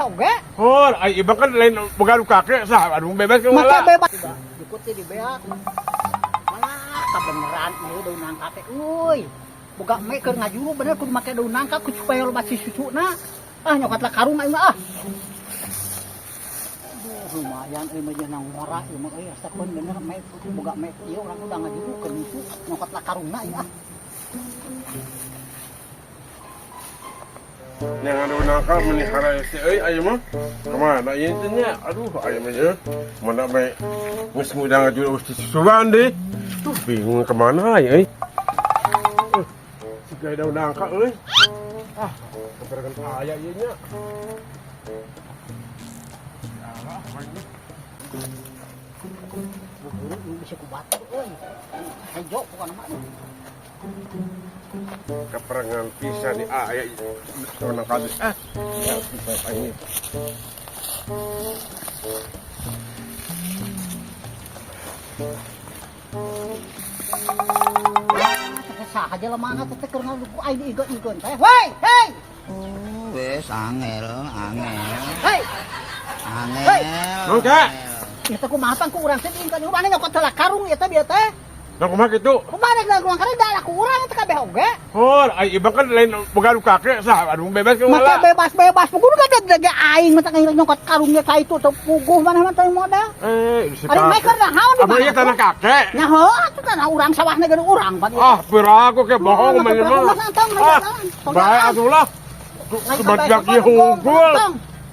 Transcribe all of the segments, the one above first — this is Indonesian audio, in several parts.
oge. Hor, ay iba kan lain begalu kakek sah anu bebas ke Maka wala. bebas. Ikuti di beak. Malah kebeneran ieu daun nangka teh. Uy. Boga me keur ngajuru bener kudu make daun nangka kudu supaya loba si sucuna. Ah nyokat lah karung aing mah ah. Aduh lumayan euy mah jeung nang ngora ieu mah euy sakeun bener me boga me ieu urang udah ngajuru keur itu nyokat lah karungna ieu ah. Yang anu nangka melihara si euy ayeuna mah. Kemana ieu teh nya? Aduh ayeuna mah mana me geus ngudang ngajuru si susuan deui. Tuh bingung kemana ya euy. Siga daun nangka euy. Ah, keberekan aya ieu nya. Bisa ku batu euy. Hejo pokona mah. Keperangan bisa di aya daun nangka geus. Ah, ya bisa ini. Saha aja lah mana teh keur ngaluku aing diigeun teh. Woi, hei. Oh, wes angel. Hei. Angel. Mangga. Ieu teh kumaha pang ku urang teh ingkeun urang nyokot heula karung ieu teh bieu teh. Nah kumaha kitu? Kumaha da urang kana da laku urang teh kabeh oge. Hor, ay iba kan lain begalu kakek sah anu bebas ke Maka wala. bebas kudu gede aing mah teh nyokot karungnya ka itu teh puguh mana mah teh modal. Ari mah keur nahaun di Abang ieu tanah kakek. Nya heuh atuh tanah urang sawahna gede urang pan. Ah, piraku ke bohong mah mah. Ah, bae atuh lah. Sebadak ieu hungkul.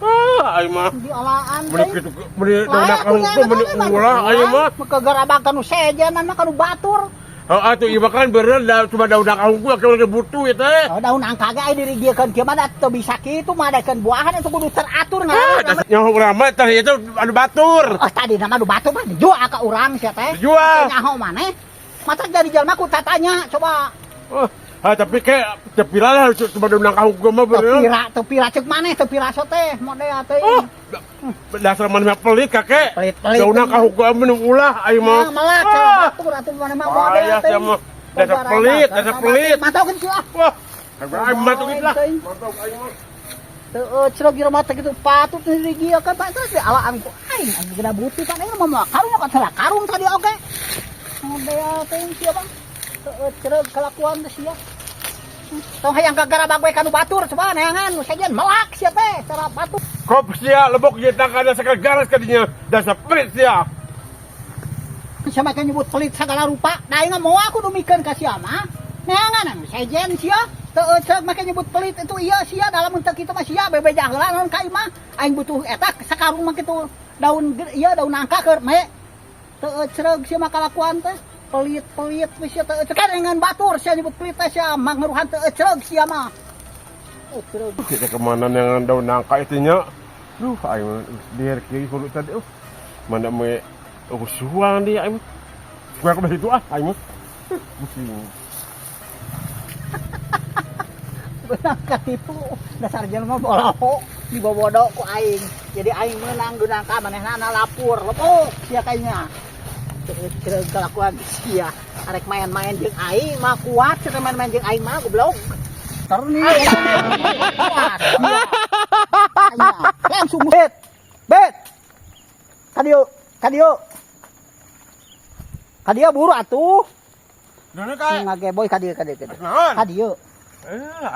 Ah, aing mah Diolaan meni kitu meni daunna hungkul meni ulah aing mah. Kegarabakan nu sejenan mah kanu batur. Oh, atuh ieu kan bener da cuma daunna hungkul ke butuh ieu teh. Daun angka ge aya dirigiekeun kieu mah da teu bisa kitu mah adakeun buahan itu kudu teratur ngaran. Nyaho urang mah teh itu anu batur. Oh tadi nama nu batur mah dijual ka urang sia teh. Dijual. Nyaho maneh? Mata jadi jelema ku tatanya coba. Tapi kayak tepira lah cuma daunna hungkul mah bener. Tepira cek maneh tepira so teh model teh. Dasar mana mah pelit kakek. Pelit. Daunna hungkul mah ulah aing mah. Ya malah cara batur atuh maneh mah model Ayah teh. sia mah dasar pelit, dasar pelit. Mantaukeun sia. Wah, aing matukeun lah. Mantau aing mah. Teu cerog ieu mah teh kitu patut dirigiekeun Pak teh alaan ku aing geuna butuh kan aing mah karung kan salah karung tadi oge. Model teh sia Bang. Teu cerog kelakuan teh sia. Tong hayang gagarabag we kanu batur coba neangan nu sajen melak sia teh cara batur. Kop sia lebok ieu tang kada sakagaras kadinya dasar pelit sia. Sia mah nyebut pelit sagala rupa. Da aing moal aku nu mikeun ka sia mah. Neangan anu sajen sia. Teu ceuk make nyebut pelit itu iya sia dalam teu kitu mah sia bebeja heula naon ka imah. Aing butuh eta sakarung mah kitu daun ieu daun nangka keur me. Teu ceuk sia mah kalakuan teh. Pelit sia teu ceuk dengan batur sia nyebut pelit teh sia mangruhan teu ceuk sia mah. Ceuk. Kita kemana yang daun nangka itu nya. Duh, aing biar kiri kudu tadi. Mana me suang dia aing. Gua ke situ aing mah. Pusing. Benang katipu dasar jelema boloho dibobodo ku aing. Jadi aing meunang dunangka manehna lapur. Lepuk sia kayaknya. Ceuk kelakuan sia. Arek main-main jeung aing mah kuat, cenah main-main jeung aing mah goblok. Terni. Langsung bet. Kadieu buru atuh. Nah, kayak Ngageboy kadieu. naon? Kadieu.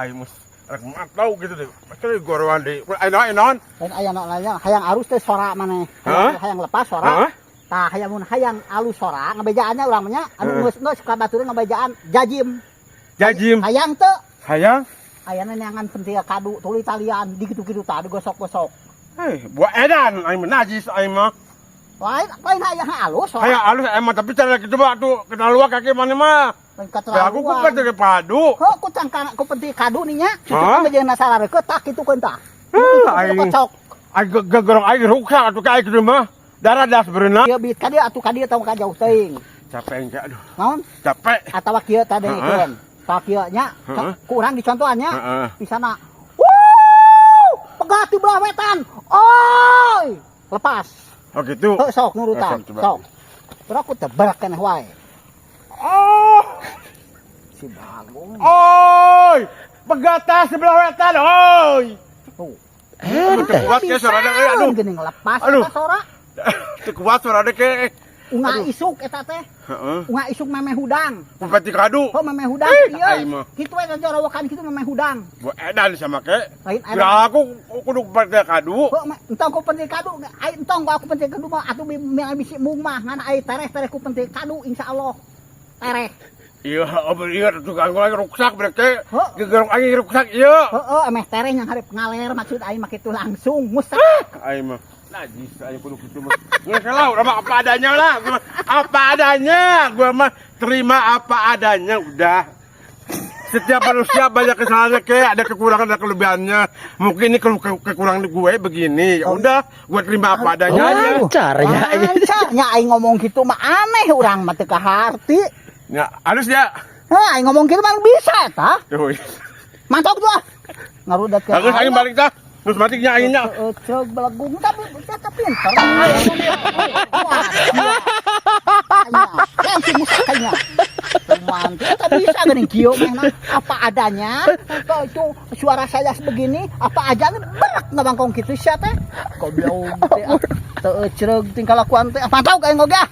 Aing mah rek mantau gitu deh. Macam gorowan deui. Aing naon? Lain aya na hayang arus teh sora maneh. Hayang lepas sora. Hah? Tah hayang alus sora ngabejaannya urang mah nya anu geus suka baturan ngabejaan jajim. Jajim. Hayang teu Hayang. ayana neangan penting kadu tuluy talian di kitu-kitu tah digosok-gosok. Buat edan aing mah najis aing mah. Lain hayang alus sora. Hayang alus emang tapi cara kitu mah tuh kenal luar kaki mana mah. Lain Aku kan dari padu. Heuh ku cangkang ku penting kadu nih nya. Kitu Hah? kan bejeuna sarareukeut tah kitukeun tah. Aing Kocok. aing gegorong aing ruksa atuh ka aing kitu mah. Darah das berenang. Kieu bit kadieu atuh kadieu tong ka jauh teuing. Capek enggak aduh. Naon? Capek. Atawa kieu tadi keun. Tah kieu nya Heeh. ku urang dicontohan nya. Heeh. Pisana. Wuh! Pegat di belah wetan. Oi! Lepas. Oh gitu. Sok nurutan. Sok, coba. Sok. Terus aku tebak keneh wae. Oh. Si Bagong. Oi. Pegata sebelah wetan, oi. Tuh. Kuat ya suara ada aduh. Geuning lepas Aduh. eta sora. Teu kuat suara ada ke. Unga Aduh. isuk eta teh. Heeh. Unga isuk memeh hudang. Pupati kadu. Oh memeh hudang ai ieu. mah. Kitu we jorowokan kitu memeh hudang. Bu edan sama ke. Lain edan. Kira aku kudu pupati kadu. Oh entong ku penting kadu, ai entong ku aku penting kadu mah atuh bisi mung mah ngan ai tereh ku penting kadu insyaallah. Tereh. Iya, iya tukang lagi ruksak berarti. Heuh. Gegerok angin ruksak iya. Heeh, emeh tereh yang hareup ngaler maksud aing mah kitu langsung musak. Ai mah. Najis aja kudu kitu mah. Nggak salah, udah mah apa adanya lah. Gua mah apa adanya. Gua mah terima apa adanya udah. Setiap manusia banyak kesalahannya ada kekurangan ada kelebihannya. Mungkin ini kekurangan gue begini. Ya udah, gue terima apa adanya aja. Lancarnya. Lancarnya aing ngomong gitu mah aneh urang mah teu kaharti. Ya, halus ya. Heh, aing ngomong gitu mah bisa tah. Tuh. Mantap tuh. Ngarudat ke. Bagus aing balik dah. Terus matiknya aingnya. Cek belagung tapi kita pinter. Langsung musakanya. Mantap, kita bisa geuning kieu mah apa adanya. Kalau itu suara saya sebegini, apa aja berak ngabangkong kitu sia teh. Goblok teh. Teu ceureuh tingkah lakuan teh. Mantap ka enggoga.